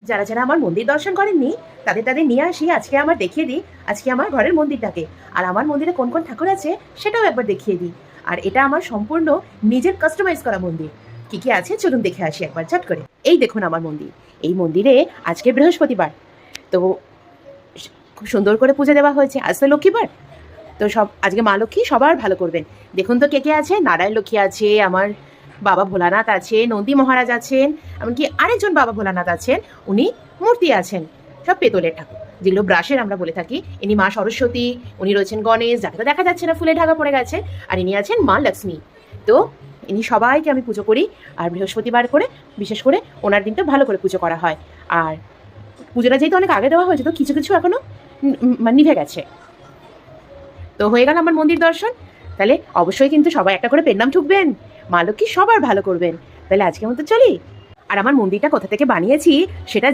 যারা যারা আমার মন্দির দর্শন করেননি তাদের নিয়ে আসি, আজকে আমার দেখিয়ে দিই আজকে আমার ঘরের মন্দিরটাকে। আর আমার মন্দিরে কোন কোন ঠাকুর আছে সেটাও একবার দেখিয়ে দিই। আর এটা আমার সম্পূর্ণ নিজের কাস্টমাইজ করা মন্দির। কি কি আছে চলুন দেখে আসি একবার ঝট করে। এই দেখুন আমার মন্দির। এই মন্দিরে আজকে বৃহস্পতিবার, তো খুব সুন্দর করে পুজো দেওয়া হয়েছে। আজ তো লক্ষ্মীবার, তো সব আজকে মা লক্ষ্মী সবার ভালো করবেন। দেখুন তো কে কে আছে। নারায়ণ লক্ষ্মী আছে, আমার বাবা ভোলানাথ আছে, নন্দী মহারাজ আছেন, এমনকি আরেকজন বাবা ভোলানাথ আছেন, উনি মূর্তি আছেন, সব পেতলের ঠাকুর, যেগুলো ব্রাশের আমরা বলে থাকি। ইনি মা সরস্বতী, উনি রয়েছেন গণেশ, যাকে তো দেখা যাচ্ছে না, ফুলে ঢাকা পড়ে গেছে। আর ইনি আছেন মা লক্ষ্মী। তো ইনি সবাইকে আমি পুজো করি। আর বৃহস্পতিবার করে বিশেষ করে ওনার দিনটা ভালো করে পুজো করা হয়। আর পুজোটা যেহেতু অনেক আগে দেওয়া হয়েছে, তো কিছু কিছু এখনো নিভে গেছে। তো হয়ে গেল আমার মন্দির দর্শন। তাহলে অবশ্যই কিন্তু সবাই একটা করে পেন নাম ঠুকবেন, মা লক্ষ্মী সবার ভালো করবেন। তাহলে আজকের মতো চলি। আর আমার মন্দিরটা কোথা থেকে বানিয়েছি সেটা